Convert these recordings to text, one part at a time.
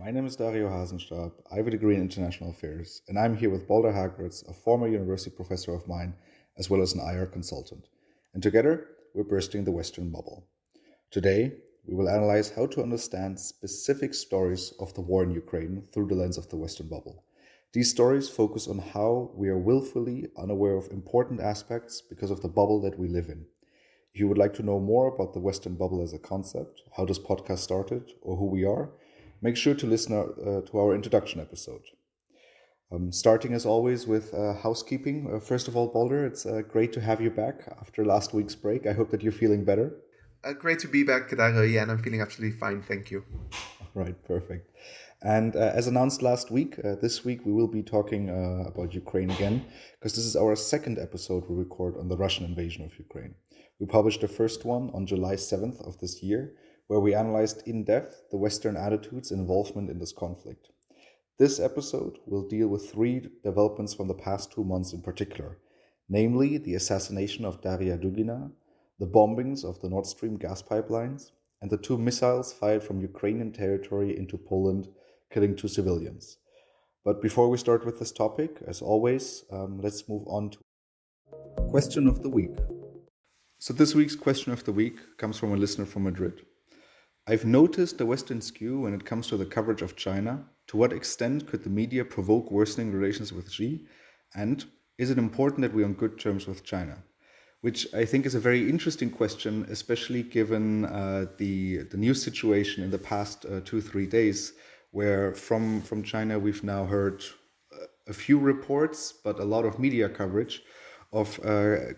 My name is Dario Hasenstab. I have a degree in international affairs, and I'm here with Balder Hagritz, a former university professor of mine, as well as an IR consultant. And together, we're bursting the Western bubble. Today, we will analyze how to understand specific stories of the war in Ukraine through the lens of the Western bubble. These stories focus on how we are willfully unaware of important aspects because of the bubble that we live in. If you would like to know more about the Western bubble as a concept, how this podcast started, or who we are, make sure to listen to our introduction episode. Starting as always with housekeeping. First of all, Balder, it's great to have you back after last week's break. I hope that you're feeling better. Great to be back, Darya. Yeah, and I'm feeling absolutely fine. Thank you. Right, perfect. And as announced last week, this week we will be talking about Ukraine again, because this is our second episode we record on the Russian invasion of Ukraine. We published the first one on July 7th of this year, where we analyzed in depth the Western attitudes and involvement in this conflict. This episode will deal with three developments from the past 2 months in particular, namely the assassination of Darya Dugina, the bombings of the Nord Stream gas pipelines, and the 2 missiles fired from Ukrainian territory into Poland, killing 2 civilians. But before we start with this topic, as always, let's move on to Question of the Week. So this week's Question of the Week comes from a listener from Madrid. I've noticed the Western skew when it comes to the coverage of China. To what extent could the media provoke worsening relations with Xi? And is it important that we're on good terms with China? Which I think is a very interesting question, especially given the news situation in the past 2-3 days, where from China we've now heard a few reports, but a lot of media coverage of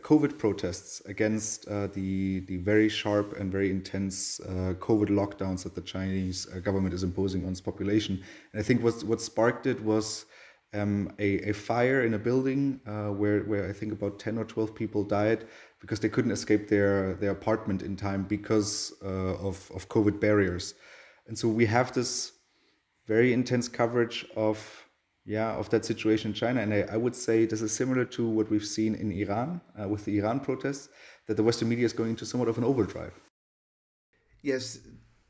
COVID protests against the very sharp and very intense COVID lockdowns that the Chinese government is imposing on its population. And I think what sparked it was a fire in a building where I think about 10 or 12 people died because they couldn't escape their apartment in time because of COVID barriers. And so we have this very intense coverage of that situation in China. And I would say this is similar to what we've seen in Iran with the Iran protests, that the Western media is going into somewhat of an overdrive. Yes,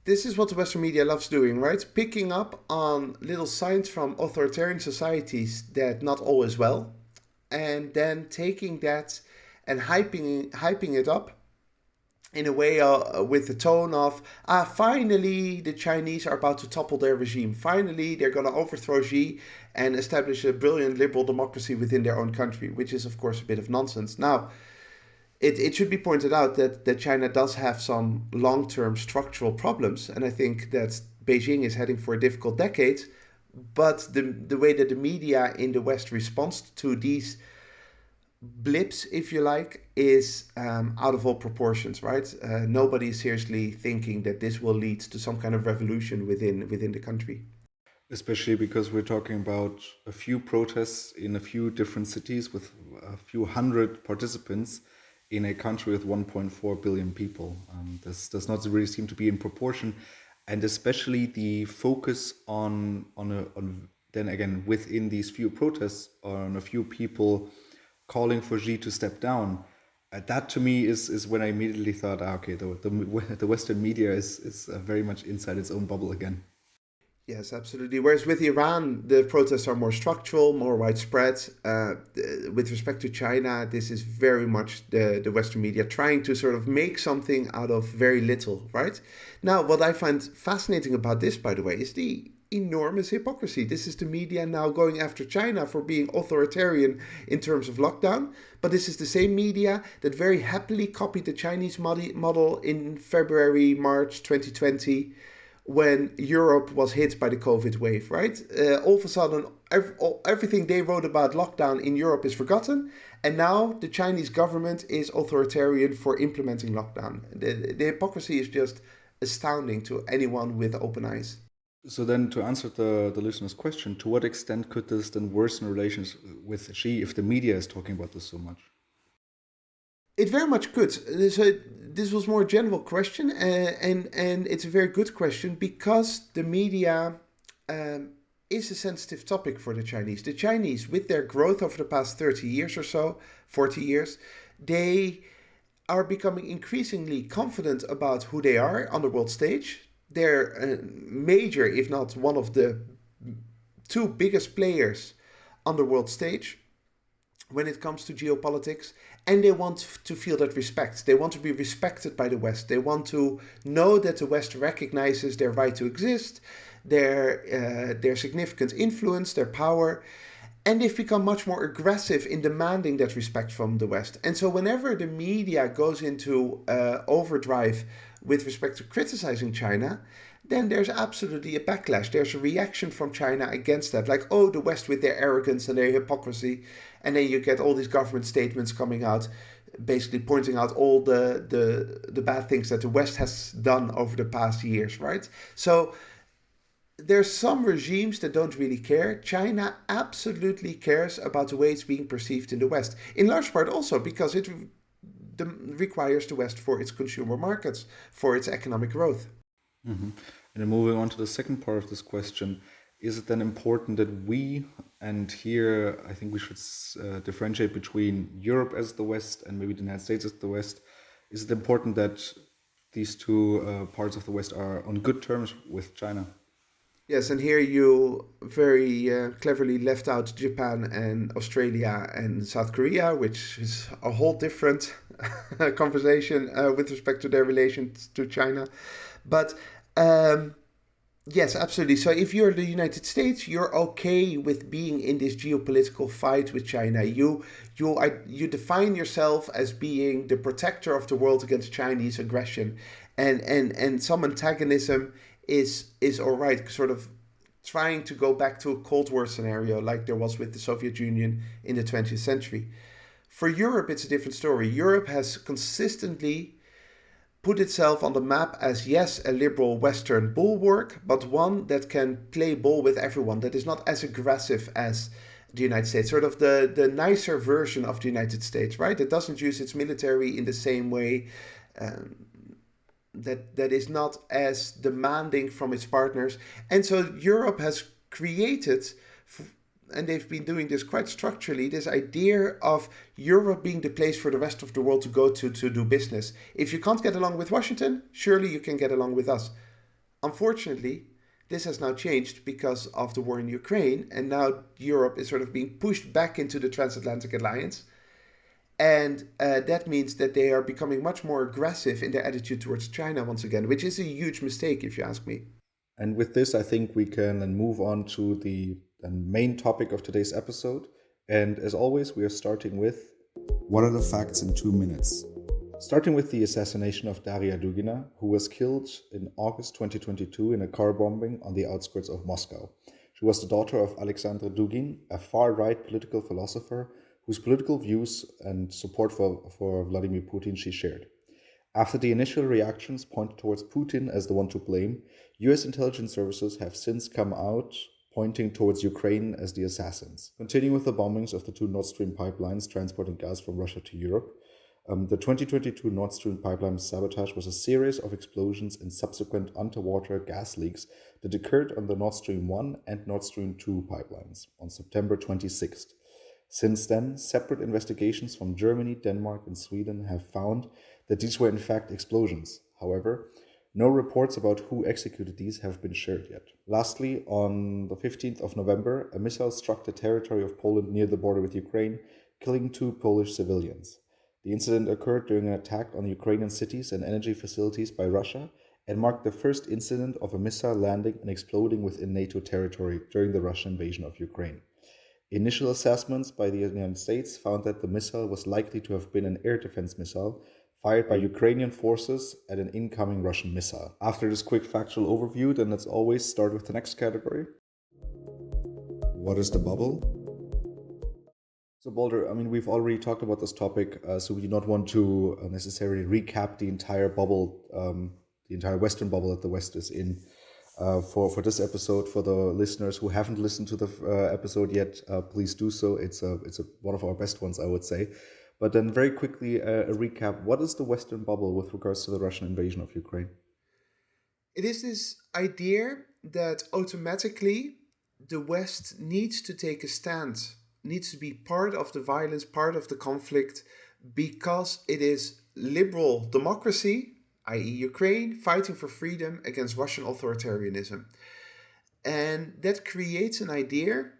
this is what the Western media loves doing, right? Picking up on little signs from authoritarian societies that not all is well, and then taking that and hyping it up in a way with the tone of, finally the Chinese are about to topple their regime. Finally, they're going to overthrow Xi and establish a brilliant liberal democracy within their own country, which is, of course, a bit of nonsense. Now, it should be pointed out that China does have some long-term structural problems, and I think that Beijing is heading for a difficult decade, but the way that the media in the West responds to these blips, if you like, is out of all proportions, right? Nobody is seriously thinking that this will lead to some kind of revolution within the country. Especially because we're talking about a few protests in a few different cities with a few hundred participants in a country with 1.4 billion people. This does not really seem to be in proportion, and especially the focus on then again within these few protests on a few people calling for Xi to step down. That to me is when I immediately thought, okay, the Western media is very much inside its own bubble again. Yes, absolutely. Whereas with Iran, the protests are more structural, more widespread. With respect to China, this is very much the Western media trying to sort of make something out of very little, right? Now, what I find fascinating about this, by the way, is the enormous hypocrisy. This is the media now going after China for being authoritarian in terms of lockdown, but this is the same media that very happily copied the Chinese model in February, March 2020, when Europe was hit by the COVID wave, right? All of a sudden, everything they wrote about lockdown in Europe is forgotten, and now the Chinese government is authoritarian for implementing lockdown. The hypocrisy is just astounding to anyone with open eyes. So then, to answer the listener's question, to what extent could this then worsen relations with Xi if the media is talking about this so much? It very much could. So this was more a general question, and it's a very good question because the media is a sensitive topic for the Chinese. The Chinese, with their growth over the past 30 years or so, 40 years, they are becoming increasingly confident about who they are on the world stage. they're a major, if not one of the two biggest players on the world stage when it comes to geopolitics, and they want to feel that respect. They want to be respected by the West. They want to know that the West recognizes their right to exist, their significant influence, their power, and they've become much more aggressive in demanding that respect from the West. And so, whenever the media goes into overdrive with respect to criticizing China, then there's absolutely a backlash. There's a reaction from China against that, like, oh, the West with their arrogance and their hypocrisy. And then you get all these government statements coming out, basically pointing out all the bad things that the West has done over the past years, right? So there's some regimes that don't really care. China absolutely cares about the way it's being perceived in the West, in large part also because it requires the West for its consumer markets, for its economic growth. And then moving on to the second part of this question, is it then important that we, and here I think we should differentiate between Europe as the West and maybe the United States as the West, is it important that these two parts of the West are on good terms with China? Yes, and here you very cleverly left out Japan and Australia and South Korea, which is a whole different conversation with respect to their relations to China. But um, yes, absolutely. So if you're the United States, you're okay with being in this geopolitical fight with China. You define yourself as being the protector of the world against Chinese aggression, and some antagonism is all right. Sort of trying to go back to a Cold War scenario like there was with the Soviet Union in the 20th century. For Europe, it's a different story. Europe has consistently put itself on the map as, yes, a liberal Western bulwark, but one that can play ball with everyone, that is not as aggressive as the United States, sort of the nicer version of the United States, right? It doesn't use its military in the same way, um, that is not as demanding from its partners. And so Europe has created, and they've been doing this quite structurally, this idea of Europe being the place for the rest of the world to go to do business. If you can't get along with Washington, surely you can get along with us. Unfortunately, this has now changed because of the war in Ukraine, and now Europe is sort of being pushed back into the transatlantic alliance. And that means that they are becoming much more aggressive in their attitude towards China once again, which is a huge mistake, if you ask me. And with this, I think we can then move on to the main topic of today's episode. And as always, we are starting with what are the facts in 2 minutes? Starting with the assassination of Darya Dugina, who was killed in August 2022 in a car bombing on the outskirts of Moscow. She was the daughter of Alexander Dugin, a far-right political philosopher whose political views and support for Vladimir Putin she shared. After the initial reactions pointed towards Putin as the one to blame, US intelligence services have since come out pointing towards Ukraine as the assassins. Continuing with the bombings of the two Nord Stream pipelines transporting gas from Russia to Europe, the 2022 Nord Stream pipeline sabotage was a series of explosions and subsequent underwater gas leaks that occurred on the Nord Stream 1 and Nord Stream 2 pipelines on September 26th. Since then, separate investigations from Germany, Denmark, and Sweden have found that these were in fact explosions. However, no reports about who executed these have been shared yet. Lastly, on the 15th of November, a missile struck the territory of Poland near the border with Ukraine, killing 2 Polish civilians. The incident occurred during an attack on Ukrainian cities and energy facilities by Russia and marked the first incident of a missile landing and exploding within NATO territory during the Russian invasion of Ukraine. Initial assessments by the United States found that the missile was likely to have been an air defense missile fired by Ukrainian forces at an incoming Russian missile. After this quick factual overview, then let's always start with the next category. What is the bubble? So, Boulder, I mean, we've already talked about this topic, so we do not want to necessarily recap the entire bubble, the entire Western bubble that the West is in. For this episode, for the listeners who haven't listened to the episode yet, please do so. It's one of our best ones, I would say. But then very quickly, a recap. What is the Western bubble with regards to the Russian invasion of Ukraine? It is this idea that automatically the West needs to take a stand, needs to be part of the violence, part of the conflict, because it is liberal democracy i.e., Ukraine, fighting for freedom against Russian authoritarianism. And that creates an idea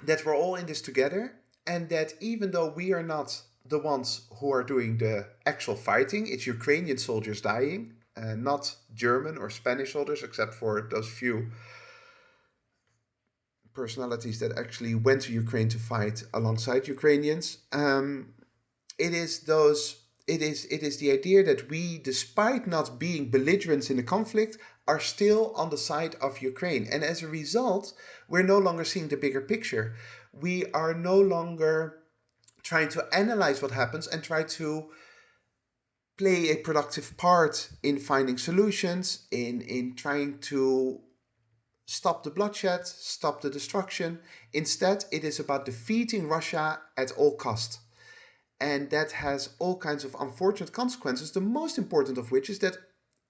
that we're all in this together, and that even though we are not the ones who are doing the actual fighting, it's Ukrainian soldiers dying, not German or Spanish soldiers, except for those few personalities that actually went to Ukraine to fight alongside Ukrainians. It is those. It is the idea that we, despite not being belligerents in the conflict, are still on the side of Ukraine, and as a result, we're no longer seeing the bigger picture. We are no longer trying to analyze what happens and try to play a productive part in finding solutions, in trying to stop the bloodshed, stop the destruction. Instead, it is about defeating Russia at all cost. And that has all kinds of unfortunate consequences, the most important of which is that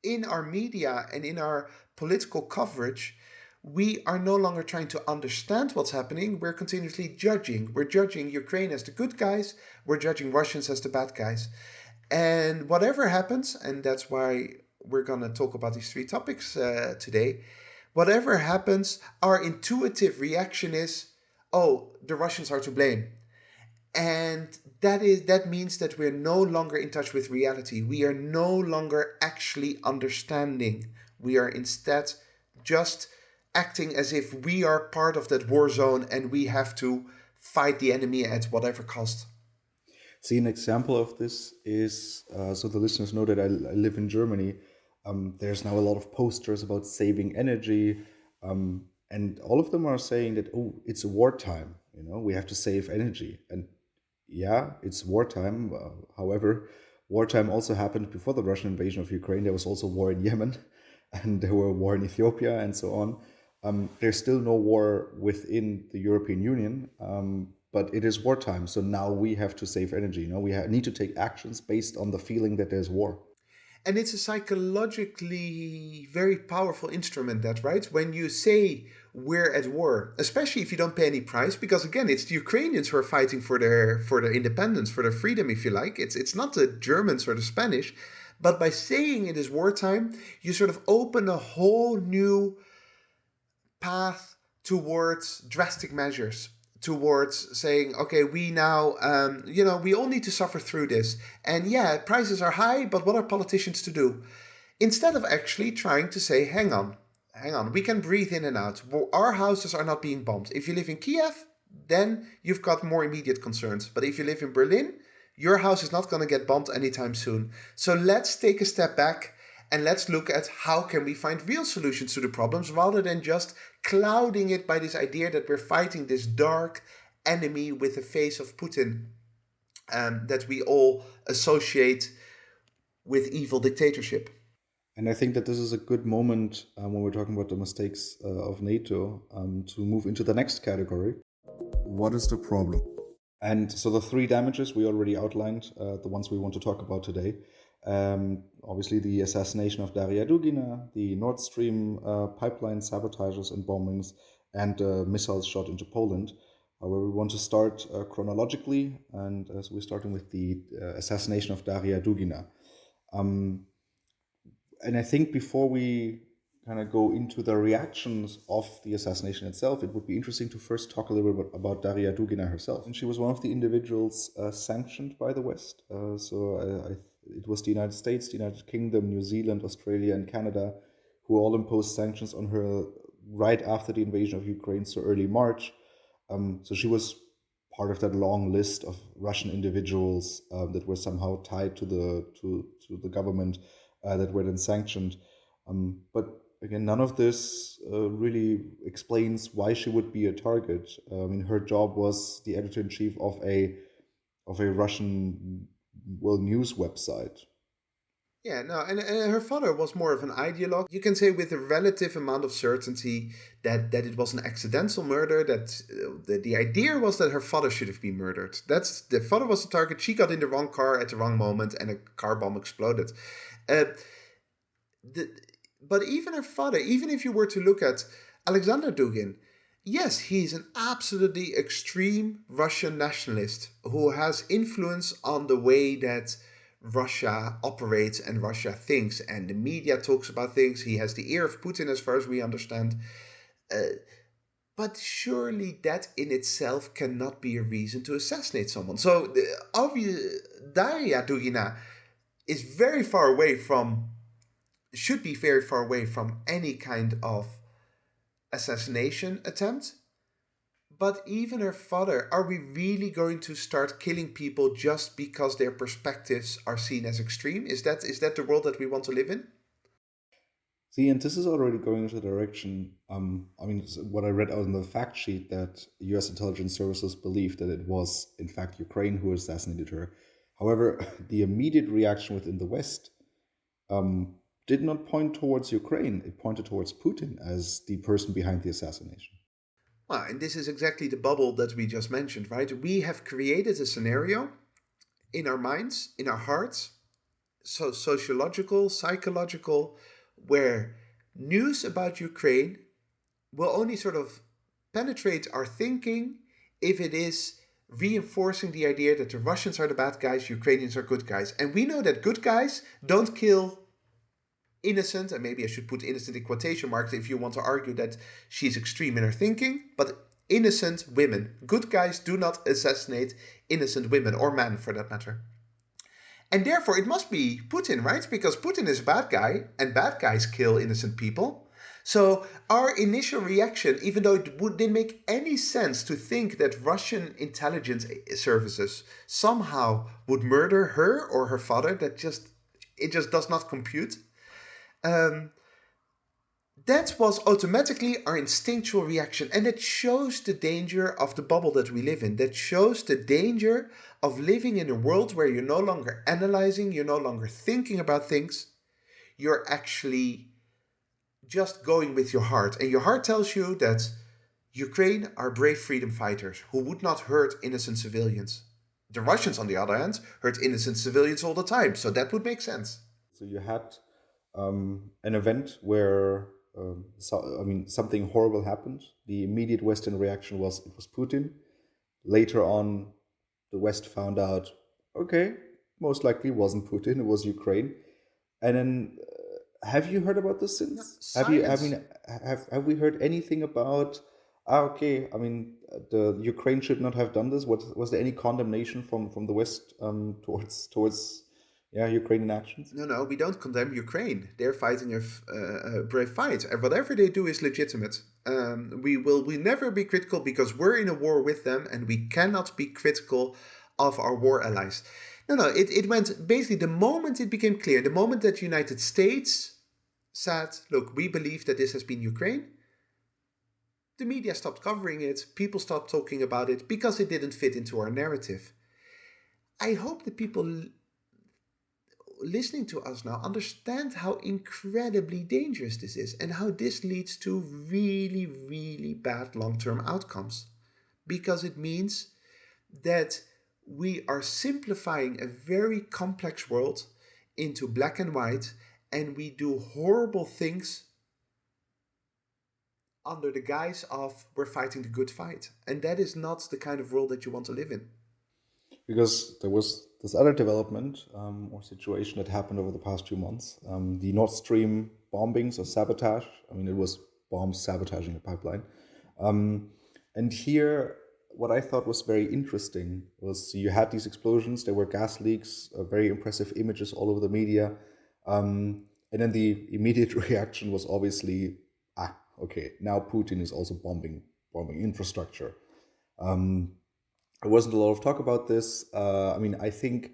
in our media and in our political coverage, we are no longer trying to understand what's happening. We're continuously judging. We're judging Ukraine as the good guys, we're judging Russians as the bad guys. And whatever happens, and that's why we're going to talk about these three topics today, whatever happens, our intuitive reaction is, oh, the Russians are to blame. And that means that we're no longer in touch with reality. We are no longer actually understanding. We are instead just acting as if we are part of that war zone and we have to fight the enemy at whatever cost. See, an example of this is so the listeners know that I live in Germany. There's now a lot of posters about saving energy, and all of them are saying that, oh, it's a wartime. We have to save energy, and yeah, it's wartime. However, wartime also happened before the Russian invasion of Ukraine. There was also war in Yemen, and there were war in Ethiopia, and so on. There's still no war within the European Union, but it is wartime. So now we have to save energy. We need to take actions based on the feeling that there's war. And it's a psychologically very powerful instrument, that, right? When you say we're at war, especially if you don't pay any price, because again, it's the Ukrainians who are fighting for their independence, for their freedom, if you like. It's not the Germans or the Spanish, but by saying it is wartime, you sort of open a whole new path towards drastic measures, towards saying, okay, we now, we all need to suffer through this. And yeah, prices are high, but what are politicians to do? Instead of actually trying to say, hang on, we can breathe in and out. Our houses are not being bombed. If you live in Kiev, then you've got more immediate concerns. But if you live in Berlin, your house is not going to get bombed anytime soon. So let's take a step back and let's look at how can we find real solutions to the problems rather than just clouding it by this idea that we're fighting this dark enemy with the face of Putin, that we all associate with evil dictatorship. And I think that this is a good moment when we're talking about the mistakes of NATO to move into the next category. What is the problem? And so the three damages we already outlined, the ones we want to talk about today. Obviously, the assassination of Darya Dugina, the Nord Stream pipeline sabotages and bombings, and missiles shot into Poland. Where we want to start chronologically, and so we're starting with the assassination of Darya Dugina. And I think before we kind of go into the reactions of the assassination itself, it would be interesting to first talk a little bit about Darya Dugina herself. And she was one of the individuals sanctioned by the West. It was the United States, the United Kingdom, New Zealand, Australia, and Canada who all imposed sanctions on her right after the invasion of Ukraine, so early March. So she was part of that long list of Russian individuals that were somehow tied to the government that were then sanctioned. But again, none of this really explains why she would be a target. Her job was the editor-in-chief of a Russian news website. Yeah, no, and her father was more of an ideologue. You can say with a relative amount of certainty that it was an accidental murder, that the idea was that her father should have been murdered. The father was the target, she got in the wrong car at the wrong moment, and a car bomb exploded. But even her father, even if you were to look at Alexander Dugin, yes, he's an absolutely extreme Russian nationalist who has influence on the way that Russia operates and Russia thinks, and the media talks about things. He has the ear of Putin, as far as we understand. Uh, but surely that in itself cannot be a reason to assassinate someone. So, Darya Dugina is very far away from, should be very far away from any kind of assassination attempt. But even her father, are we really going to start killing people just because their perspectives are seen as extreme? Is that the world that we want to live in? See, and this is already going into the direction. I mean, what I read out in the fact sheet that U.S. intelligence services believe that it was, in fact, Ukraine who assassinated her. However, the immediate reaction within the West um, did not point towards Ukraine. It pointed towards Putin as the person behind the assassination. Well, and this is exactly the bubble that we just mentioned, right? We have created a scenario in our minds, in our hearts, so sociological, psychological, where news about Ukraine will only sort of penetrate our thinking if it is reinforcing the idea that the Russians are the bad guys, Ukrainians are good guys. And we know that good guys don't kill innocent, and maybe I should put innocent in quotation marks if you want to argue that she's extreme in her thinking, but innocent women. Good guys do not assassinate innocent women or men for that matter. And therefore, it must be Putin, right? Because Putin is a bad guy, and bad guys kill innocent people. So our initial reaction, even though didn't make any sense to think that Russian intelligence services somehow would murder her or her father, it just does not compute. Um, that was automatically our instinctual reaction, and it shows the danger of the bubble that we live in. That shows the danger of living in a world where you're no longer analyzing, you're no longer thinking about things, you're actually just going with your heart. And your heart tells you that Ukraine are brave freedom fighters who would not hurt innocent civilians. The Russians, on the other hand, hurt innocent civilians all the time, so that would make sense. So you had an event where, I mean, something horrible happened. The immediate Western reaction was it was Putin. Later on, the West found out, okay, most likely wasn't Putin, it was Ukraine. And then, have you heard about this No, since? Have you? I silence. mean, have we heard anything about? Ah, okay. I mean, the Ukraine should not have done this. What was there any condemnation from the West towards yeah, Ukrainian actions? No, no, we don't condemn Ukraine. They're fighting a brave fight, and whatever they do is legitimate. We never be critical because we're in a war with them, and we cannot be critical of our war allies. No, no, it went basically the moment it became clear, the moment that the United States said, "Look, we believe that this has been Ukraine." The media stopped covering it. People stopped talking about it because it didn't fit into our narrative. I hope that people listening to us now understand how incredibly dangerous this is and how this leads to really, really bad long term outcomes. Because it means that we are simplifying a very complex world into black and white, and we do horrible things under the guise of we're fighting the good fight. And that is not the kind of world that you want to live in. Because there was this other development or situation that happened over the past 2 months. The Nord Stream bombings or sabotage. I mean, it was bombs sabotaging a pipeline. And here, what I thought was very interesting was you had these explosions, there were gas leaks, very impressive images all over the media. And then the immediate reaction was obviously, ah, okay, now Putin is also bombing infrastructure. There wasn't a lot of talk about this. I mean, I think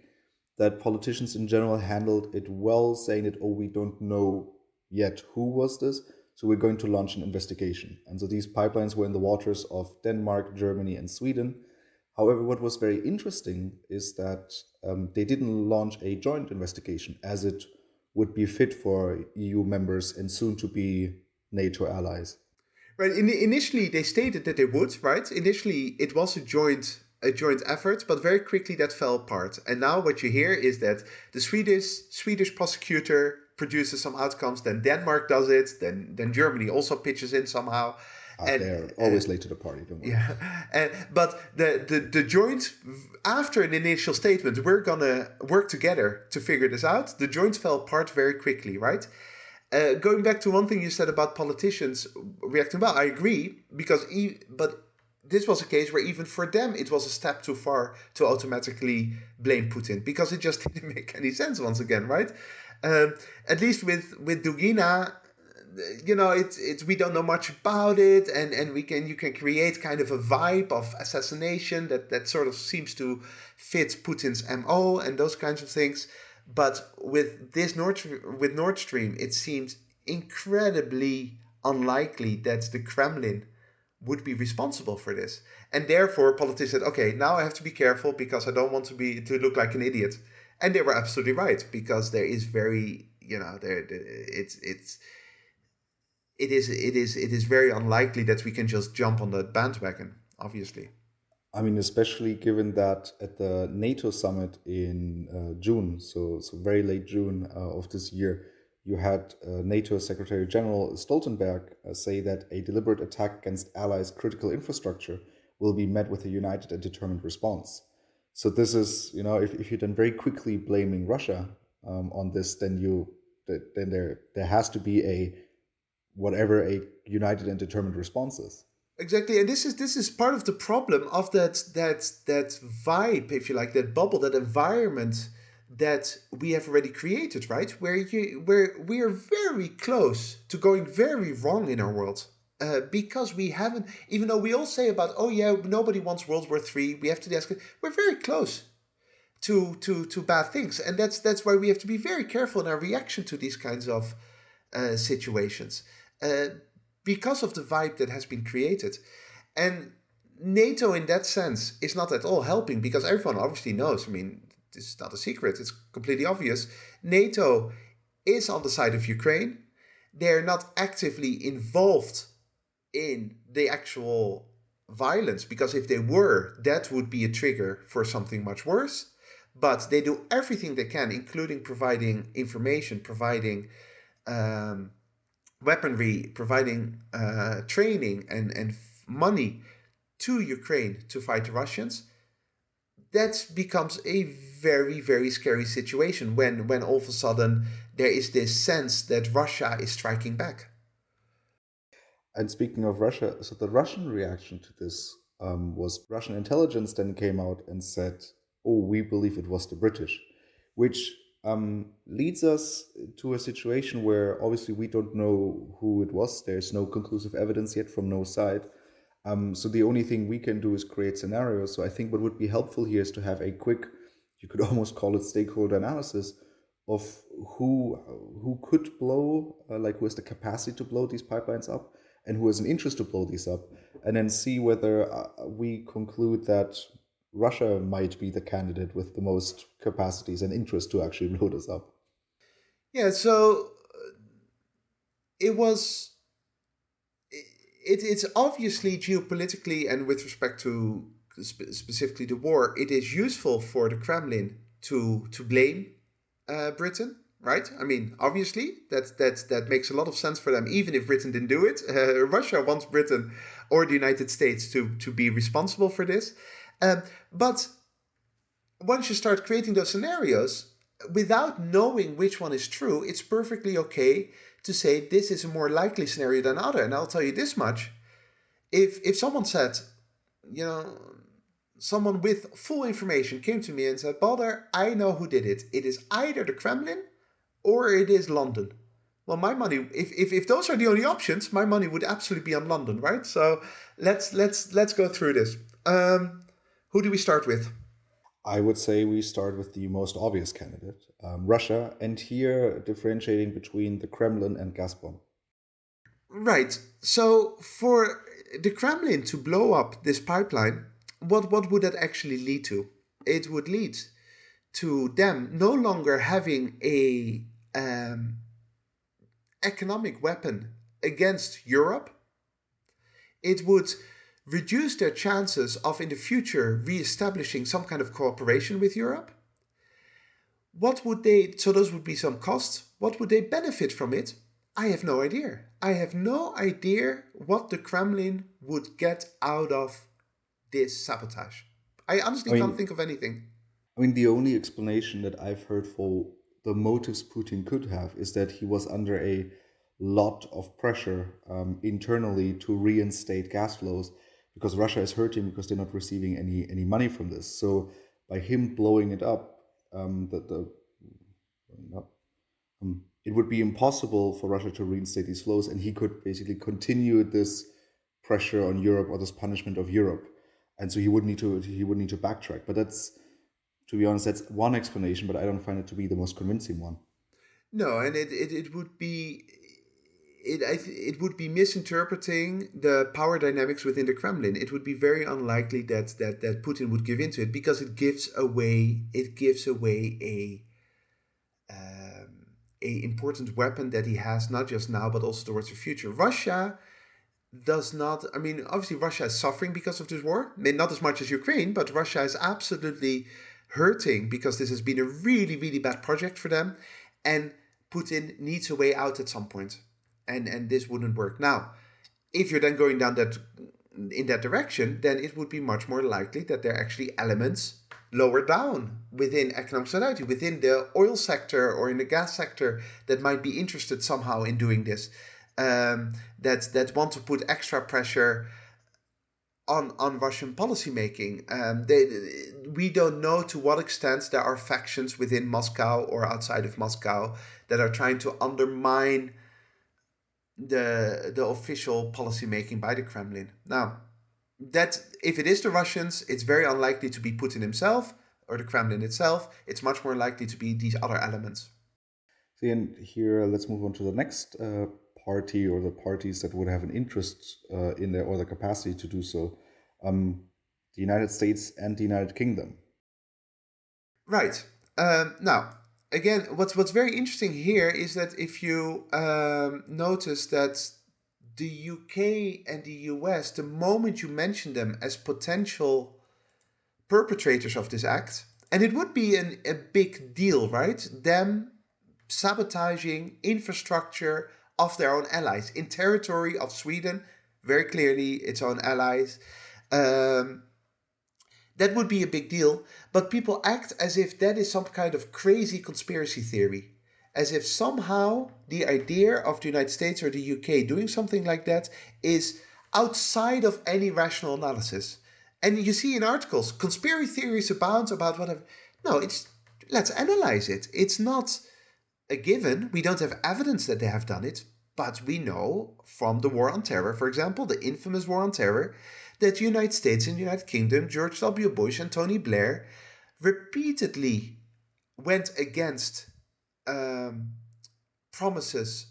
that politicians in general handled it well, saying that, oh, we don't know yet who was this, so we're going to launch an investigation. And so these pipelines were in the waters of Denmark, Germany, and Sweden. However, what was very interesting is that they didn't launch a joint investigation as it would be fit for EU members and soon to be NATO allies. Right. Initially, they stated that they would. Right. Initially, it was a joint effort, but very quickly that fell apart. And now what you hear is that the Swedish prosecutor produces some outcomes, then Denmark does it, then Germany also pitches in somehow. And They're uh, always late to the party, don't worry. yeah, but the joint, after an initial statement, we're gonna work together to figure this out. The joint fell apart very quickly, right? Going back to one thing you said about politicians reacting well, I agree because but this was a case where even for them it was a step too far to automatically blame Putin because it just didn't make any sense once again, right? Um, at least with Dugina, it's we don't know much about it, and you can create kind of a vibe of assassination that sort of seems to fit Putin's MO and those kinds of things. But with Nord Stream, it seems incredibly unlikely that the Kremlin would be responsible for this, and therefore politicians said, "Okay, now I have to be careful because I don't want to look like an idiot." And they were absolutely right because there is very it is very unlikely that we can just jump on that bandwagon, obviously. I mean, especially given that at the NATO summit in June, so very late June of this year, you had NATO Secretary General Stoltenberg say that a deliberate attack against allies' critical infrastructure will be met with a united and determined response. So this is, if you're then very quickly blaming Russia on this, then there has to be a united and determined response is. Exactly, and this is part of the problem of that vibe, if you like, that bubble, that environment that we have already created, right? Where we are very close to going very wrong in our world. Because we haven't, even though we all say about, oh yeah, nobody wants World War III, we have to ask, we're very close to bad things, and that's why we have to be very careful in our reaction to these kinds of situations, uh, because of the vibe that has been created. And NATO, in that sense, is not at all helping because everyone obviously knows. I mean, this is not a secret, it's completely obvious. NATO is on the side of Ukraine. They're not actively involved in the actual violence because if they were, that would be a trigger for something much worse. But they do everything they can, including providing information, providing um, weaponry, providing training and money to Ukraine to fight the Russians. That becomes a very, very scary situation when all of a sudden there is this sense that Russia is striking back. And speaking of Russia, so the Russian reaction to this was Russian intelligence then came out and said, "Oh, we believe it was the British," which leads us to a situation where obviously we don't know who it was. There's no conclusive evidence yet from no side. So the only thing we can do is create scenarios. So I think what would be helpful here is to have a quick, you could almost call it stakeholder analysis of who could blow, like who has the capacity to blow these pipelines up, and who has an interest to blow these up, and then see whether we conclude that Russia might be the candidate with the most capacities and interest to actually blow this up. Yeah, so it was it's obviously geopolitically and with respect to specifically the war, it is useful for the Kremlin to blame Britain, right? I mean, obviously that makes a lot of sense for them, even if Britain didn't do it. Russia wants Britain or the United States to be responsible for this, but once you start creating those scenarios without knowing which one is true, it's perfectly okay to say this is a more likely scenario than other. And I'll tell you this much: if someone said, you know, someone with full information came to me and said, "Balder, I know who did it. It is either the Kremlin or it is London." Well, my money, if those are the only options, my money would absolutely be on London, right? So let's go through this. Who do we start with? I would say we start with the most obvious candidate, Russia, and here differentiating between the Kremlin and Gazprom. Right. So for the Kremlin to blow up this pipeline, what would that actually lead to? It would lead to them no longer having a economic weapon against Europe. It would reduce their chances of in the future re-establishing some kind of cooperation with Europe. What would they? So those would be some costs. What would they benefit from it? I have no idea. I have no idea what the Kremlin would get out of this sabotage. I I honestly can't mean, think of anything. the only explanation that I've heard for the motives Putin could have is that he was under a lot of pressure internally to reinstate gas flows because Russia is hurting because they're not receiving any money from this. So by him blowing it up, the not, it would be impossible for Russia to reinstate these flows, and he could basically continue this pressure on Europe or this punishment of Europe, and so he would need to backtrack. But that's, to be honest, that's one explanation, but I don't find it to be the most convincing one. No, and it would be it would be misinterpreting the power dynamics within the Kremlin. It would be very unlikely that Putin would give into it because it gives away a important weapon that he has not just now but also towards the future. Russia does not. I mean, obviously Russia is suffering because of this war. I mean, not as much as Ukraine, but Russia is absolutely hurting because this has been a really really bad project for them, and Putin needs a way out at some point, and this wouldn't work now. If you're then going down that in that direction, then it would be much more likely that there are actually elements lower down within economic society, within the oil sector or in the gas sector, that might be interested somehow in doing this, that want to put extra pressure on Russian policymaking. We don't know to what extent there are factions within Moscow or outside of Moscow that are trying to undermine the official policy making by the Kremlin. Now, that if it is the Russians, it's very unlikely to be Putin himself or the Kremlin itself. It's much more likely to be these other elements. So, and here, let's move on to the next party or the parties that would have an interest in there or the capacity to do so. The United States and the United Kingdom. Right. Now, again, what's very interesting here is that if you notice that the UK and the US, the moment you mention them as potential perpetrators of this act, and it would be a big deal, right? Them sabotaging infrastructure of their own allies in territory of Sweden, very clearly its own allies. Um, that would be a big deal, but people act as if that is some kind of crazy conspiracy theory. As if somehow the idea of the United States or the UK doing something like that is outside of any rational analysis. And you see in articles, conspiracy theories abound about whatever. No, it's let's analyze it. It's not a given. We don't have evidence that they have done it, but we know from the War on Terror, for example, the infamous War on Terror, that the United States and the United Kingdom, George W. Bush and Tony Blair, repeatedly went against um, promises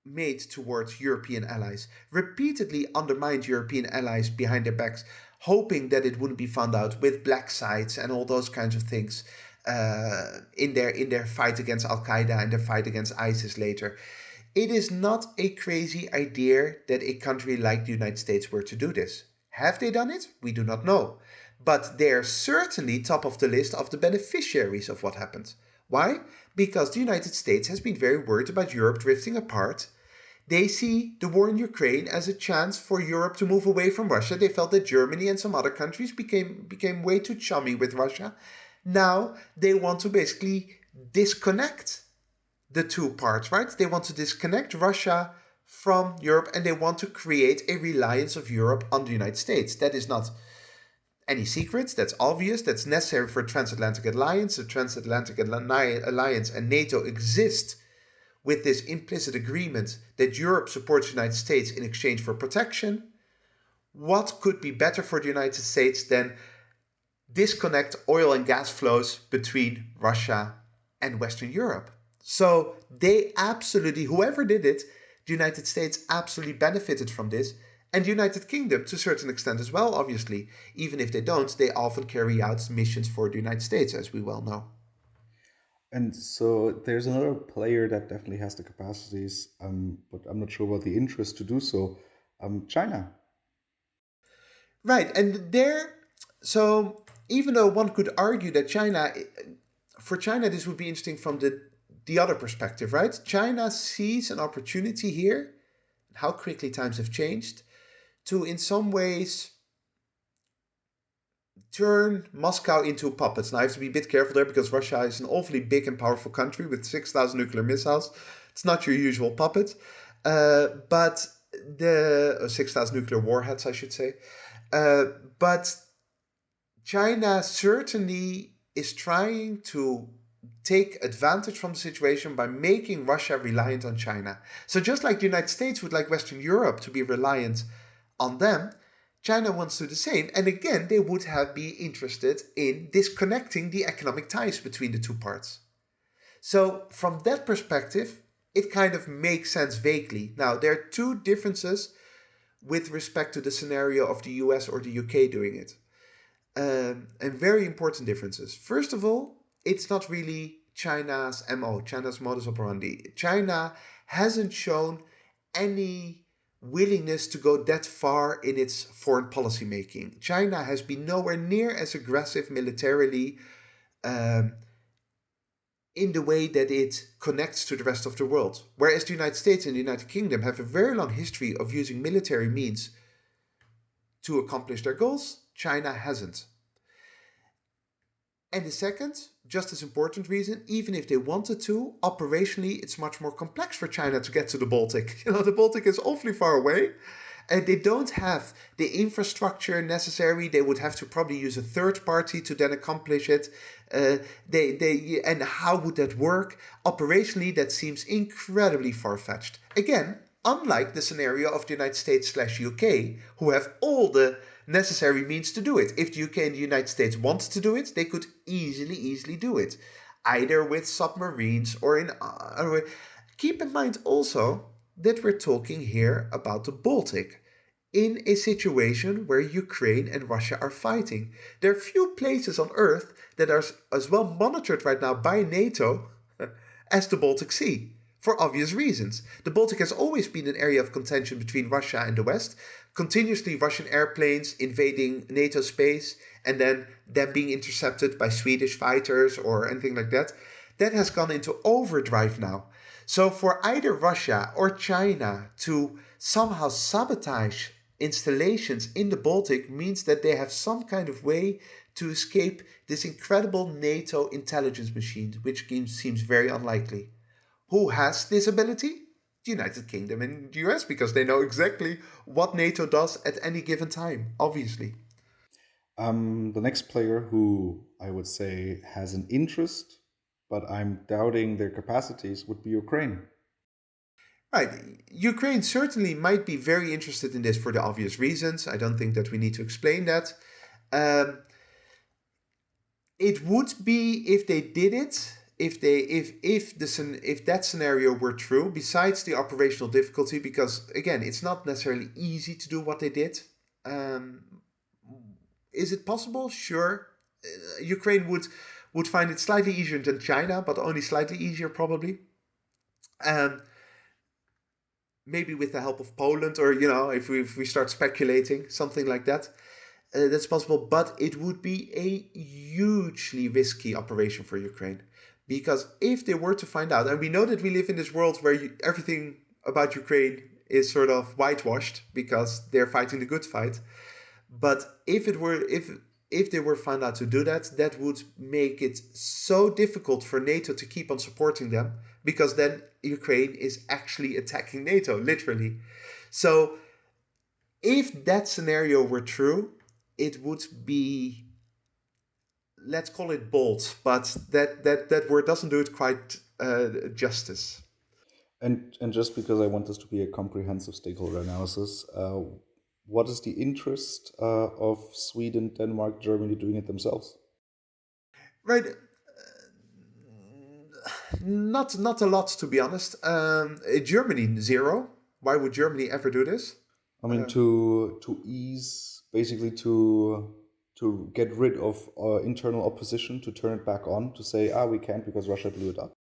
made towards European allies, repeatedly undermined European allies behind their backs, hoping that it wouldn't be found out with black sites and all those kinds of things in their fight against Al Qaeda and their fight against ISIS later. It is not a crazy idea that a country like the United States were to do this. Have they done it? We do not know. But they're certainly top of the list of the beneficiaries of what happened. Why? Because the United States has been very worried about Europe drifting apart. They see the war in Ukraine as a chance for Europe to move away from Russia. They felt that Germany and some other countries became way too chummy with Russia. Now they want to basically disconnect the two parts, right? They want to disconnect Russia from Europe and they want to create a reliance of Europe on the United States. That is not any secret, that's obvious, that's necessary for transatlantic alliance. The transatlantic alliance and NATO exist with this implicit agreement that Europe supports the United States in exchange for protection. What could be better for the United States than disconnect oil and gas flows between Russia and Western Europe? So they absolutely, whoever did it, the United States absolutely benefited from this, and the United Kingdom to a certain extent as well, obviously. Even if they don't, they often carry out missions for the United States, as we well know. And so there's another player that definitely has the capacities, but I'm not sure about the interest to do so. China. Right, and there, so even though one could argue that for China, this would be interesting from the the other perspective, right? China sees an opportunity here, how quickly times have changed, to in some ways turn Moscow into puppets. Now I have to be a bit careful there because Russia is an awfully big and powerful country with 6,000 nuclear missiles. It's not your usual puppet, but the 6,000 nuclear warheads, I should say. Uh, but China certainly is trying to take advantage from the situation by making Russia reliant on China. So just like the United States would like Western Europe to be reliant on them, China wants to do the same. And again, they would have be interested in disconnecting the economic ties between the two parts. So from that perspective, it kind of makes sense vaguely. Now, there are two differences with respect to the scenario of the US or the UK doing it. And very important differences. First of all, it's not really China's MO, China's modus operandi. China hasn't shown any willingness to go that far in its foreign policy making. China has been nowhere near as aggressive militarily um, in the way that it connects to the rest of the world. Whereas the United States and the United Kingdom have a very long history of using military means to accomplish their goals, China hasn't. And the second, just as important reason, even if they wanted to, operationally, it's much more complex for China to get to the Baltic. The Baltic is awfully far away, and they don't have the infrastructure necessary. They would have to probably use a third party to then accomplish it. And how would that work? Operationally, that seems incredibly far-fetched. Again, unlike the scenario of the United States/UK, who have all the necessary means to do it. If the UK and the United States wanted to do it, they could easily do it, either with submarines or in. Keep in mind also that we're talking here about the Baltic, in a situation where Ukraine and Russia are fighting. There are few places on Earth that are as well monitored right now by NATO as the Baltic Sea, for obvious reasons. The Baltic has always been an area of contention between Russia and the West, continuously Russian airplanes invading NATO space and then them being intercepted by Swedish fighters or anything like that. That has gone into overdrive now. So for either Russia or China to somehow sabotage installations in the Baltic means that they have some kind of way to escape this incredible NATO intelligence machine, which seems very unlikely. Who has this ability? The United Kingdom and the US, because they know exactly what NATO does at any given time, obviously. The next player who I would say has an interest, but I'm doubting their capacities, would be Ukraine. Right. Ukraine certainly might be very interested in this for the obvious reasons. I don't think that we need to explain that. Um, it would be if they did it, if that scenario were true, besides the operational difficulty, because again, it's not necessarily easy to do what they did. Um, is it possible? Sure. Ukraine would find it slightly easier than China, but only slightly easier probably. Um, Maybe with the help of Poland, or if we start speculating something like that, that's possible. But it would be a hugely risky operation for Ukraine, because if they were to find out, and we know that we live in this world where everything about Ukraine is sort of whitewashed because they're fighting the good fight. But if they were found out to do that, that would make it so difficult for NATO to keep on supporting them, because then Ukraine is actually attacking NATO, literally. So if that scenario were true, it would be, let's call it bold, but that word doesn't do it quite justice. And just because I want this to be a comprehensive stakeholder analysis, what is the interest of Sweden, Denmark, Germany doing it themselves? Right. Not a lot, to be honest. Germany, zero. Why would Germany ever do this? I mean, to ease, basically to get rid of internal opposition, to turn it back on, to say, we can't because Russia blew it up.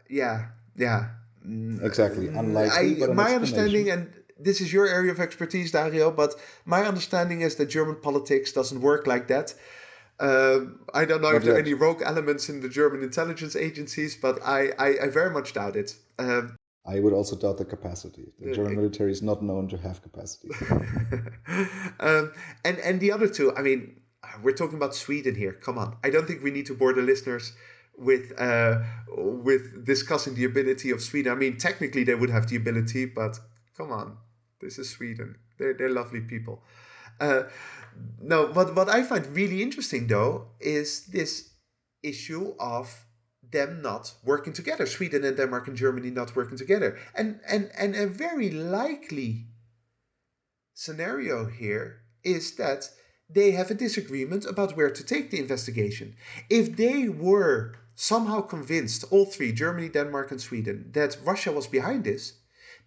Yeah, yeah. Exactly, unlikely, but an My understanding, explanation. and this is your area of expertise, Dario, but my understanding is that German politics doesn't work like that. I don't know if Not there are yet. any rogue elements in the German intelligence agencies, but I very much doubt it. I would also doubt the capacity. The German The- military is not known to have capacities. um, and the other two, I mean, we're talking about Sweden here. Come on, I don't think we need to bore the listeners with discussing the ability of Sweden. I mean, technically they would have the ability, but come on, this is Sweden. They're lovely people. Uh, no, what I find really interesting though is this issue of them not working together, Sweden and Denmark and Germany not working together, and a very likely scenario here is that they have a disagreement about where to take the investigation. If they were somehow convinced, all three, Germany, Denmark, and Sweden, that Russia was behind this,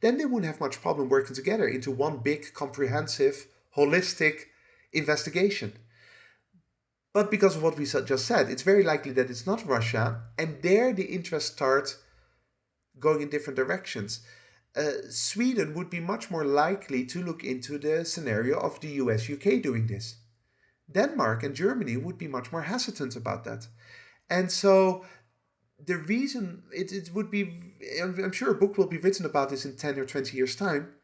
then they wouldn't have much problem working together into one big, comprehensive, holistic investigation. But because of what we just said, it's very likely that it's not Russia, and there the interests start going in different directions. Sweden would be much more likely to look into the scenario of the US UK doing this. Denmark and Germany would be much more hesitant about that. And so the reason it would be, I'm sure a book will be written about this in 10 or 20 years' time.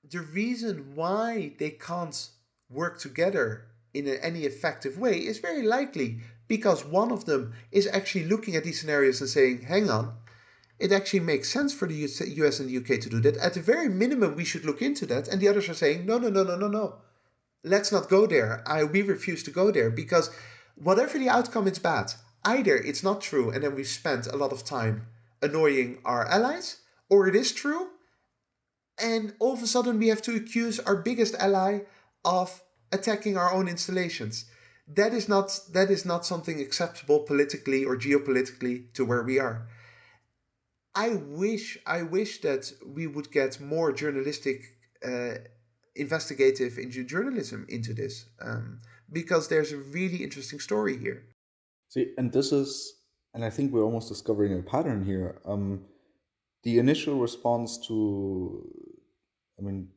The reason why they can't work together in any effective way is very likely because one of them is actually looking at these scenarios and saying, hang on, it actually makes sense for the US and the UK to do that. At the very minimum, we should look into that. And the others are saying, no, no, no, no, no, no. Let's not go there. We refuse to go there because whatever the outcome, it's bad. Either it's not true and then we spent a lot of time annoying our allies, or it is true and all of a sudden we have to accuse our biggest ally of attacking our own installations. That is not something acceptable politically or geopolitically to where we are. I wish that we would get more journalistic, investigative journalism into this, because there's a really interesting story here. See, and this is, and I think we're almost discovering a pattern here. The initial response I mean,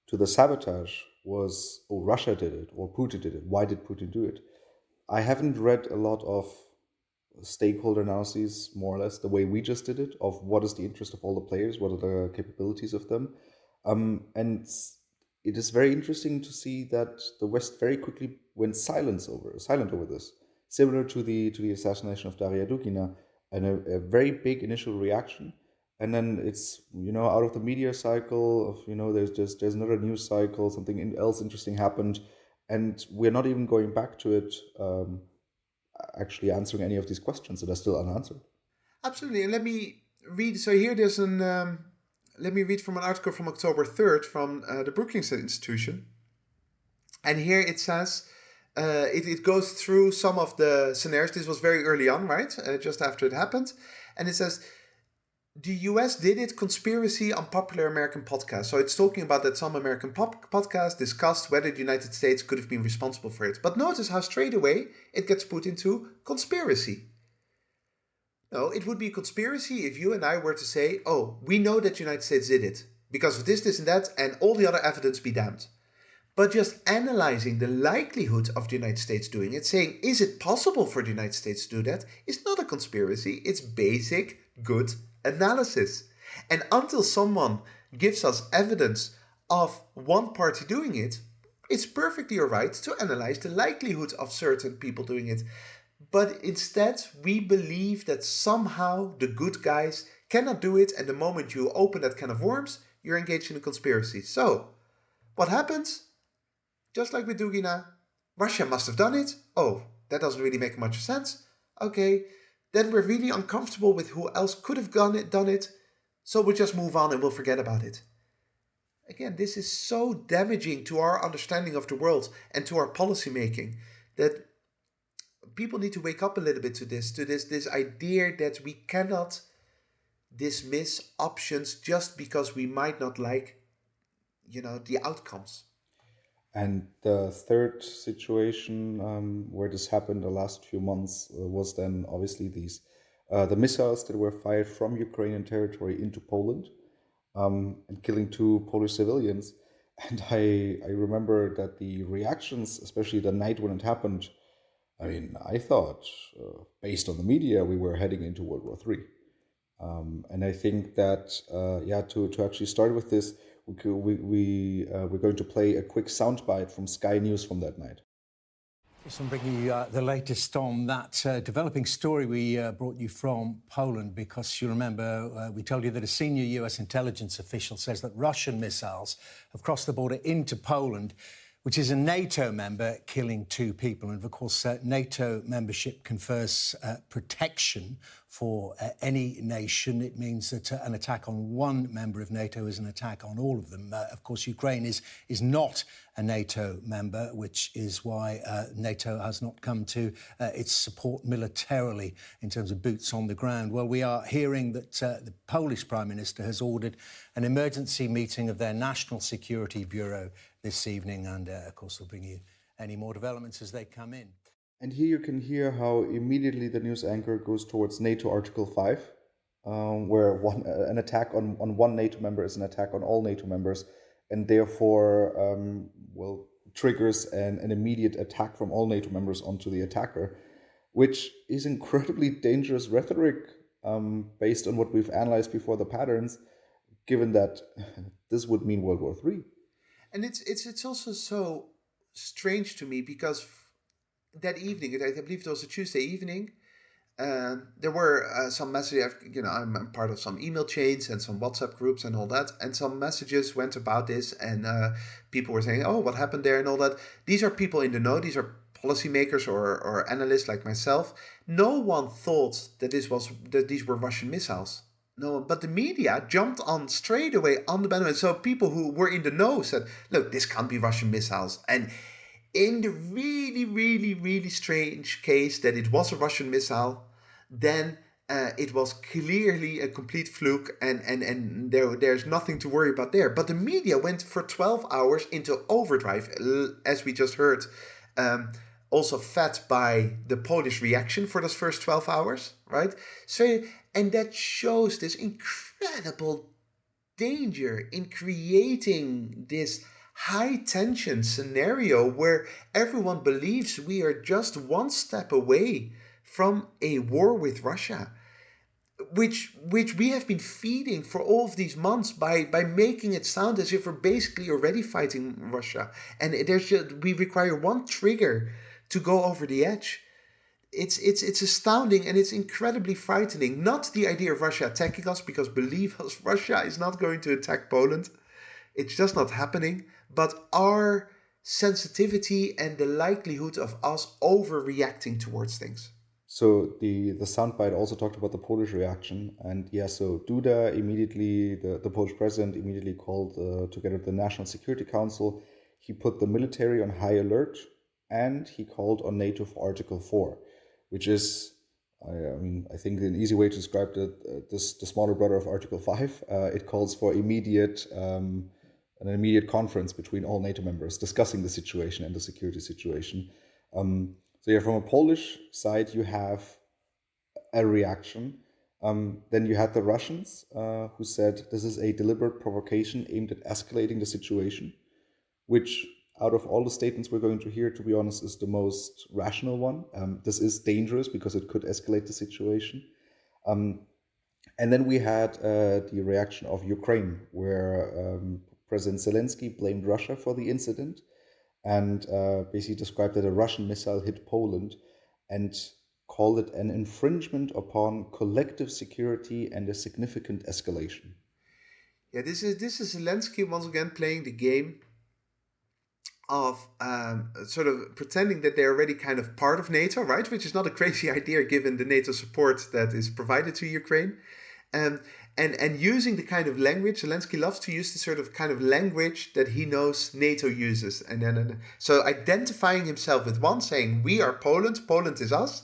to the sabotage was, oh, Russia did it, or Putin did it. Why did Putin do it? I haven't read a lot of stakeholder analyses, more or less, the way we just did it, of what is the interest of all the players, what are the capabilities of them. And it is very interesting to see that the West very quickly went silent over this, similar to the assassination of Darya Dugina, and a very big initial reaction. And then it's out of the media cycle of there's another news cycle, something else interesting happened, and we're not even going back to it, actually answering any of these questions that are still unanswered. Absolutely, and let me read. So here there's an. Let me read from an article from October 3rd from the Brookings Institution. And here it says, it goes through some of the scenarios. This was very early on, right? Just after it happened. And it says, the US did it conspiracy on popular American podcasts. So it's talking about that some American podcasts discussed whether the United States could have been responsible for it. But notice how straight away it gets put into conspiracy. No, it would be a conspiracy if you and I were to say, oh, we know that the United States did it because of this, this, and that, and all the other evidence be damned. But just analyzing the likelihood of the United States doing it, saying, is it possible for the United States to do that, is not a conspiracy, it's basic, good analysis. And until someone gives us evidence of one party doing it, it's perfectly alright to analyze the likelihood of certain people doing it. But instead, we believe that somehow the good guys cannot do it, and the moment you open that can of worms, you're engaged in a conspiracy. So, what happens? Just like with Dugina, Russia must have done it. Oh, that doesn't really make much sense. Okay, then we're really uncomfortable with who else could have done it, so we'll just move on and we'll forget about it. Again, this is so damaging to our understanding of the world and to our policy making that people need to wake up a little bit to this idea that we cannot dismiss options just because we might not like, the outcomes. And the third situation, where this happened the last few months, was then obviously the missiles that were fired from Ukrainian territory into Poland, and killing two Polish civilians. And I remember that the reactions, especially the night when it happened, I mean, I thought, based on the media, we were heading into World War III. And I think that, yeah, to actually start with this, we're going to play a quick soundbite from Sky News from that night. So I'm bringing you the latest on that developing story we brought you from Poland, because you remember we told you that a senior US intelligence official says that Russian missiles have crossed the border into Poland, which is a NATO member, killing 2 people. And of course, NATO membership confers protection for any nation. It means that an attack on one member of NATO is an attack on all of them. Of course, Ukraine is not a NATO member, which is why NATO has not come to its support militarily in terms of boots on the ground. Well, we are hearing that the Polish Prime Minister has ordered an emergency meeting of their National Security Bureau this evening, and of course we'll bring you any more developments as they come in. And here you can hear how immediately the news anchor goes towards NATO Article 5, where an attack on one NATO member is an attack on all NATO members, and therefore, triggers an immediate attack from all NATO members onto the attacker, which is incredibly dangerous rhetoric, based on what we've analyzed before, the patterns, given that this would mean World War III. And it's also so strange to me because that evening, I believe it was a Tuesday evening, there were some messages. I'm part of some email chains and some WhatsApp groups and all that, and some messages went about this, and people were saying, "Oh, what happened there?" and all that. These are people in the know. These are policymakers or analysts like myself. No one thought that these were Russian missiles. No one, but the media jumped on straight away on the bandwagon. So people who were in the know said, "Look, this can't be Russian missiles." And in the really, really, really strange case that it was a Russian missile, then it was clearly a complete fluke, and there's nothing to worry about there. But the media went for 12 hours into overdrive, as we just heard, also fed by the Polish reaction for those first 12 hours, right? So, and that shows this incredible danger in creating this high tension scenario where everyone believes we are just one step away from a war with Russia, which we have been feeding for all of these months by making it sound as if we're basically already fighting Russia, and we require one trigger to go over the edge. It's astounding, and it's incredibly frightening. Not the idea of Russia attacking us, because believe us, Russia is not going to attack Poland. It's just not happening. But our sensitivity and the likelihood of us overreacting towards things. So the soundbite also talked about the Polish reaction, and yeah, so Duda immediately, the Polish president immediately called together the National Security Council. He put the military on high alert, and he called on NATO for Article 4, which is, I think an easy way to describe the smaller brother of Article 5. It calls for an immediate conference between all NATO members discussing the situation and the security situation. So yeah, from a Polish side, you have a reaction. Then you had the Russians who said this is a deliberate provocation aimed at escalating the situation, which out of all the statements we're going to hear, to be honest, is the most rational one. This is dangerous because it could escalate the situation. And then we had the reaction of Ukraine, where President Zelensky blamed Russia for the incident and basically described that a Russian missile hit Poland and called it an infringement upon collective security and a significant escalation. Yeah, this is Zelensky once again playing the game of sort of pretending that they're already kind of part of NATO, right? Which is not a crazy idea given the NATO support that is provided to Ukraine. And using the kind of language, Zelensky loves to use the sort of kind of language that he knows NATO uses. So identifying himself with one, saying, we are Poland, Poland is us.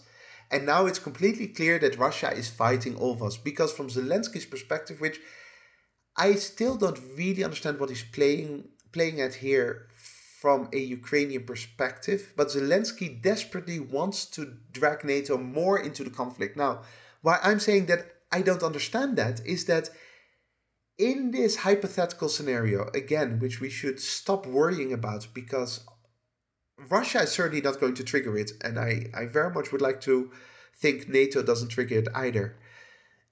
And now it's completely clear that Russia is fighting all of us. Because from Zelensky's perspective, which I still don't really understand what he's playing at here from a Ukrainian perspective, but Zelensky desperately wants to drag NATO more into the conflict. Now, why I'm saying that I don't understand that is that In this hypothetical scenario, again, which we should stop worrying about because Russia is certainly not going to trigger it, and I very much would like to think NATO doesn't trigger it either.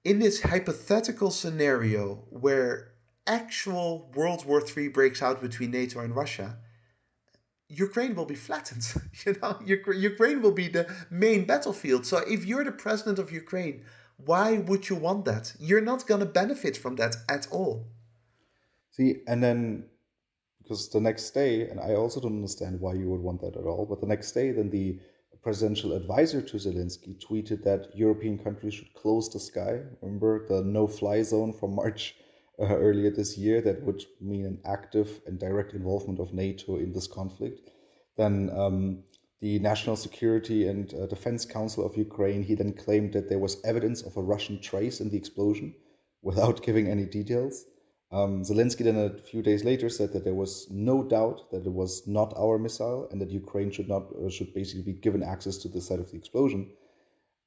In this hypothetical scenario where actual World War III breaks out between NATO and Russia, Ukraine will be flattened. Ukraine will be the main battlefield. So if you're the president of Ukraine, why would you want that? You're not going to benefit from that at all. See, and then because the next day, and I also don't understand why you would want that at all, but the next day, then the presidential advisor to Zelensky tweeted that European countries should close the sky. Remember the no-fly zone from March earlier this year that would mean an active and direct involvement of NATO in this conflict. Then the National Security and Defense Council of Ukraine, he then claimed that there was evidence of a Russian trace in the explosion without giving any details. Zelensky then a few days later said that there was no doubt that it was not our missile and that Ukraine should basically be given access to the site of the explosion.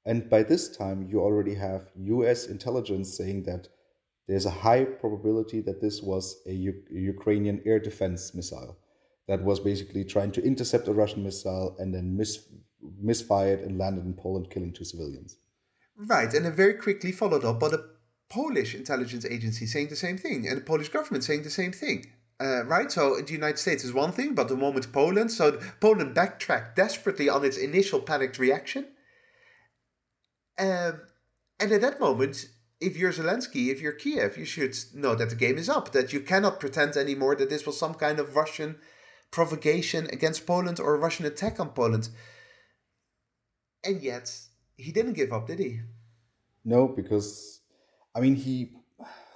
And by this time, you already have U.S. intelligence saying that there's a high probability that this was a Ukrainian air defense missile that was basically trying to intercept a Russian missile and then misfired and landed in Poland, killing 2 civilians. Right, and then very quickly followed up by the Polish intelligence agency saying the same thing, and the Polish government saying the same thing. Right, so the United States is one thing, but the moment Poland, so Poland backtracked desperately on its initial panicked reaction. And at that moment, if you're Zelensky, if you're Kiev, you should know that the game is up, that you cannot pretend anymore that this was some kind of Russian provocation against Poland or a Russian attack on Poland. And yet, he didn't give up, did he? No, because, I mean,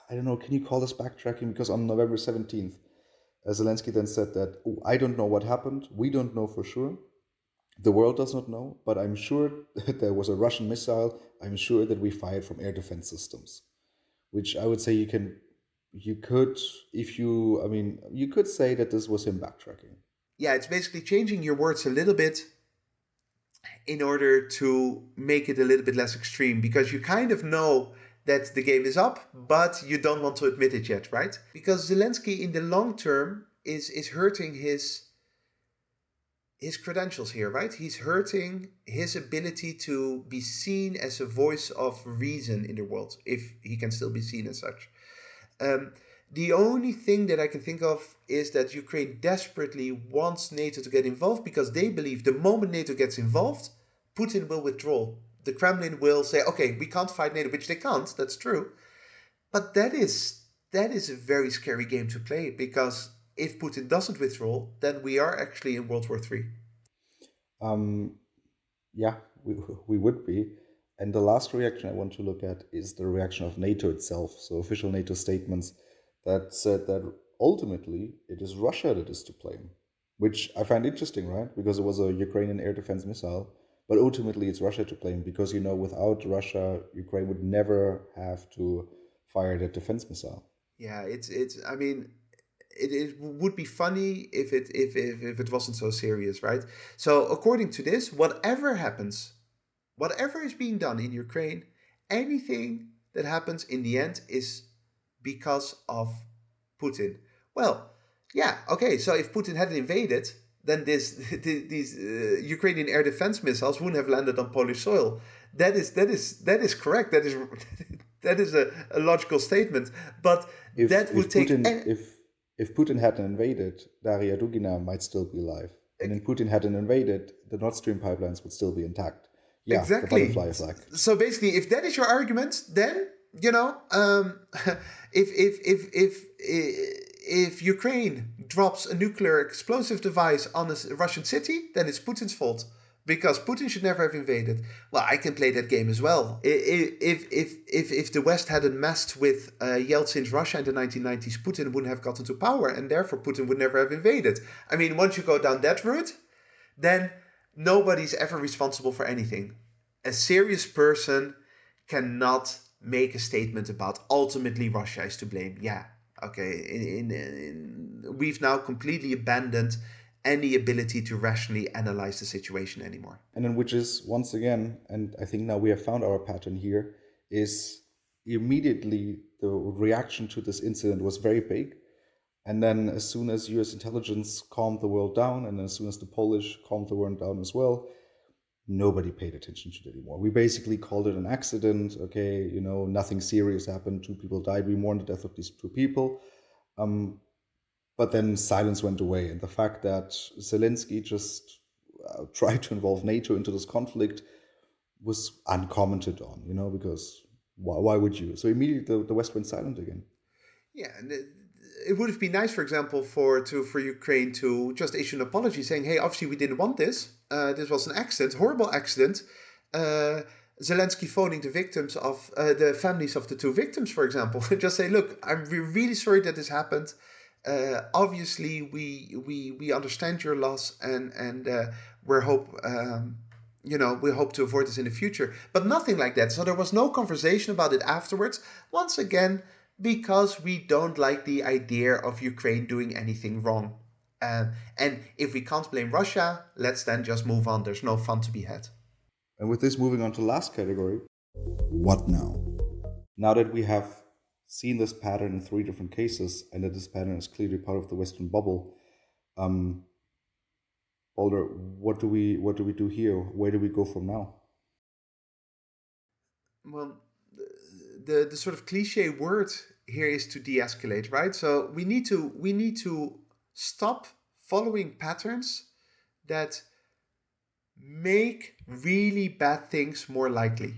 I don't know, can you call this backtracking? Because on November 17th, Zelensky then said that, oh, I don't know what happened. We don't know for sure. The world does not know, but I'm sure that there was a Russian missile. I'm sure that we fired from air defense systems, which I would say you could say that this was him backtracking. Yeah, it's basically changing your words a little bit in order to make it a little bit less extreme, because you kind of know that the game is up, but you don't want to admit it yet, right? Because Zelensky in the long term is hurting his credentials here, right? He's hurting his ability to be seen as a voice of reason in the world, if he can still be seen as such. The only thing that I can think of is that Ukraine desperately wants NATO to get involved because they believe the moment NATO gets involved, Putin will withdraw. The Kremlin will say, okay, we can't fight NATO, which they can't, that's true. But that is a very scary game to play, because if Putin doesn't withdraw, then we are actually in World War III. Yeah, we would be. And the last reaction I want to look at is the reaction of NATO itself. So official NATO statements that said that ultimately it is Russia that is to blame, which I find interesting, right? Because it was a Ukrainian air defense missile, but ultimately it's Russia to blame because, without Russia, Ukraine would never have to fire that defense missile. Yeah, I mean, it would be funny if it wasn't so serious, right? So according to this, whatever happens, whatever is being done in Ukraine, anything that happens in the end is because of Putin. Well, yeah, okay. So if Putin hadn't invaded, then these Ukrainian air defense missiles wouldn't have landed on Polish soil. That is correct. That is a logical statement. But that would take. If Putin hadn't invaded, Darya Dugina might still be alive. And if Putin hadn't invaded, the Nord Stream pipelines would still be intact. Yeah, exactly. The butterfly effect. So basically, if that is your argument, then if Ukraine drops a nuclear explosive device on a Russian city, then it's Putin's fault, because Putin should never have invaded. Well, I can play that game as well. If the West hadn't messed with Yeltsin's Russia in the 1990s, Putin wouldn't have gotten to power, and therefore Putin would never have invaded. I mean, once you go down that route, then nobody's ever responsible for anything. A serious person cannot make a statement about ultimately Russia is to blame. Yeah, okay. We've now completely abandoned any ability to rationally analyze the situation anymore. And then, which is once again, and I think now we have found our pattern here, is immediately the reaction to this incident was very big. And then as soon as US intelligence calmed the world down, and as soon as the Polish calmed the world down as well, nobody paid attention to it anymore. We basically called it an accident. Okay, nothing serious happened. 2 people died. We mourned the death of these 2 people. But then silence went away. And the fact that Zelensky just tried to involve NATO into this conflict was uncommented on, because why would you? So immediately the West went silent again. Yeah, and it would have been nice, for example, for Ukraine to just issue an apology saying, hey, obviously we didn't want this. This was an accident, horrible accident. Zelensky phoning the victims of the families of the 2 victims, for example. Just say, look, we're really sorry that this happened. Obviously, we understand your loss, and we hope to avoid this in the future. But nothing like that. So there was no conversation about it afterwards. Once again, because we don't like the idea of Ukraine doing anything wrong. And if we can't blame Russia, let's then just move on. There's no fun to be had. And with this, moving on to the last category, what now? Now that we have seen this pattern in 3 different cases, and that this pattern is clearly part of the Western bubble, Balder, what do we do here? Where do we go from now? Well, the sort of cliche word here is to de-escalate, right? So we need to stop following patterns that make really bad things more likely.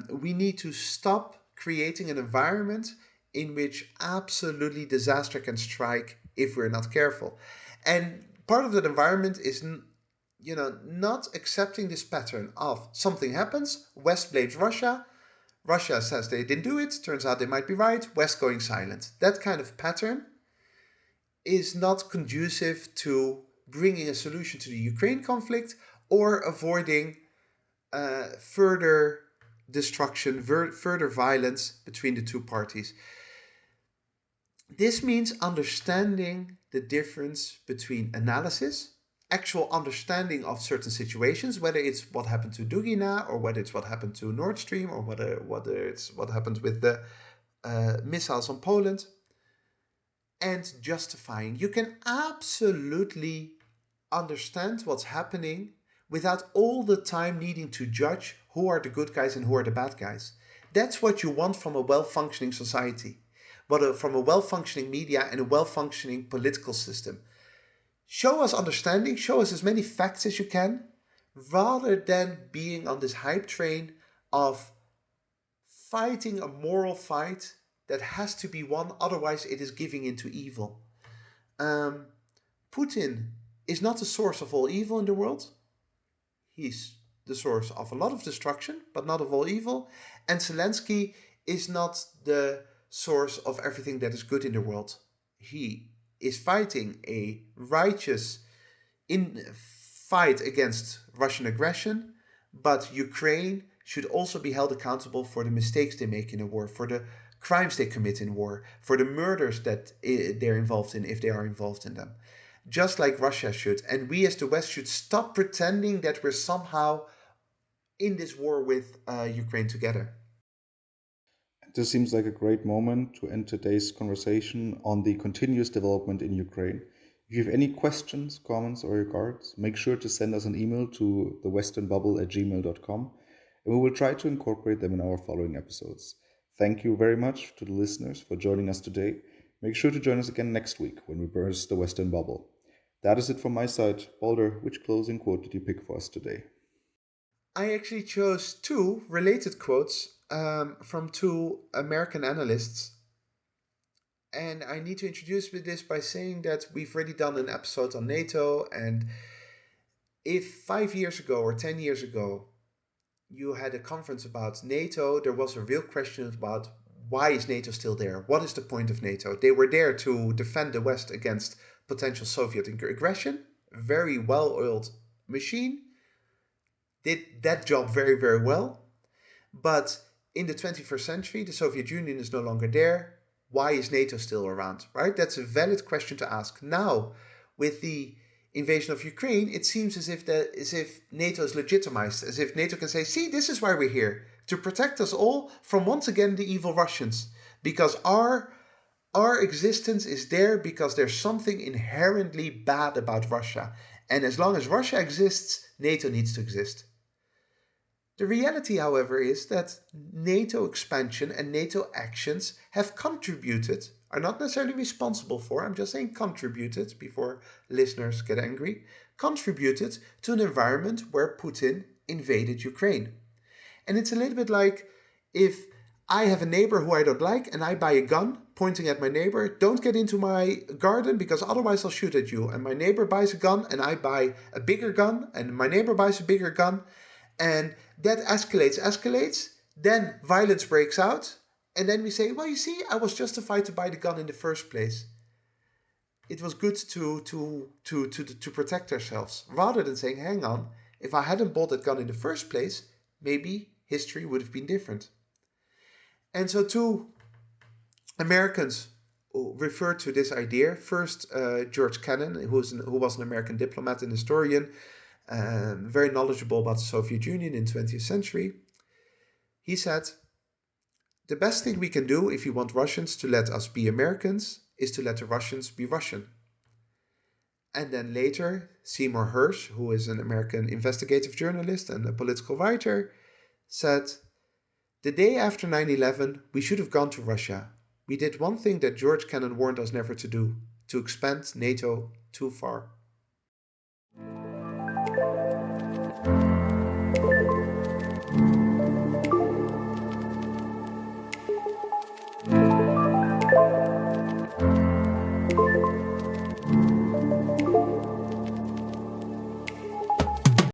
We need to stop creating an environment in which absolutely disaster can strike if we're not careful. And part of that environment is not accepting this pattern of something happens, West blames Russia, Russia says they didn't do it, turns out they might be right, West going silent. That kind of pattern is not conducive to bringing a solution to the Ukraine conflict or avoiding further destruction, further violence between the 2 parties. This means understanding the difference between analysis, actual understanding of certain situations, whether it's what happened to Dugina, or whether it's what happened to Nord Stream, or whether it's what happened with the missiles on Poland, and justifying. You can absolutely understand what's happening without all the time needing to judge who are the good guys and who are the bad guys. That's what you want from a well-functioning society, but from a well-functioning media and a well-functioning political system. Show us understanding, show us as many facts as you can, rather than being on this hype train of fighting a moral fight that has to be won, otherwise it is giving into evil. Putin is not the source of all evil in the world. He's the source of a lot of destruction, but not of all evil. And Zelensky is not the source of everything that is good in the world. He is fighting a righteous fight against Russian aggression, but Ukraine should also be held accountable for the mistakes they make in a war, for the crimes they commit in war, for the murders that they're involved in if they are involved in them. Just like Russia should. And we as the West should stop pretending that we're somehow in this war with Ukraine together. This seems like a great moment to end today's conversation on the continuous development in Ukraine. If you have any questions, comments, or regards, make sure to send us an email to thewesternbubble@gmail.com, and we will try to incorporate them in our following episodes. Thank you very much to the listeners for joining us today. Make sure to join us again next week when we burst the Western bubble. That is it from my side. Balder, which closing quote did you pick for us today? I actually chose 2 related quotes from 2 American analysts. And I need to introduce with this by saying that we've already done an episode on NATO. And if 5 years ago or 10 years ago, you had a conference about NATO, there was a real question about why is NATO still there? What is the point of NATO? They were there to defend the West against potential Soviet aggression. A very well-oiled machine. Did that job very, very well. But in the 21st century, the Soviet Union is no longer there. Why is NATO still around, right? That's a valid question to ask. Now, with the invasion of Ukraine, it seems as if NATO is legitimized, as if NATO can say, see, this is why we're here, to protect us all from, once again, the evil Russians. because our existence is there because there's something inherently bad about Russia. And as long as Russia exists, NATO needs to exist. The reality, however, is that NATO expansion and NATO actions have contributed, are not necessarily responsible for, I'm just saying contributed before listeners get angry, contributed to an environment where Putin invaded Ukraine. And it's a little bit like if I have a neighbor who I don't like and I buy a gun pointing at my neighbor, don't get into my garden because otherwise I'll shoot at you. And my neighbor buys a gun and I buy a bigger gun and my neighbor buys a bigger gun. And that escalates, then violence breaks out, and then we say, well, you see, I was justified to buy the gun in the first place. It was good to protect ourselves, rather than saying, hang on, if I hadn't bought that gun in the first place, maybe history would have been different. And so two Americans refer to this idea. First, George Kennan, who was an American diplomat and historian, very knowledgeable about the Soviet Union in the 20th century. He said, the best thing we can do if we want Russians to let us be Americans is to let the Russians be Russian. And then later, Seymour Hersh, who is an American investigative journalist and a political writer, said, the day after 9/11, we should have gone to Russia. We did one thing that George Kennan warned us never to do, to expand NATO too far.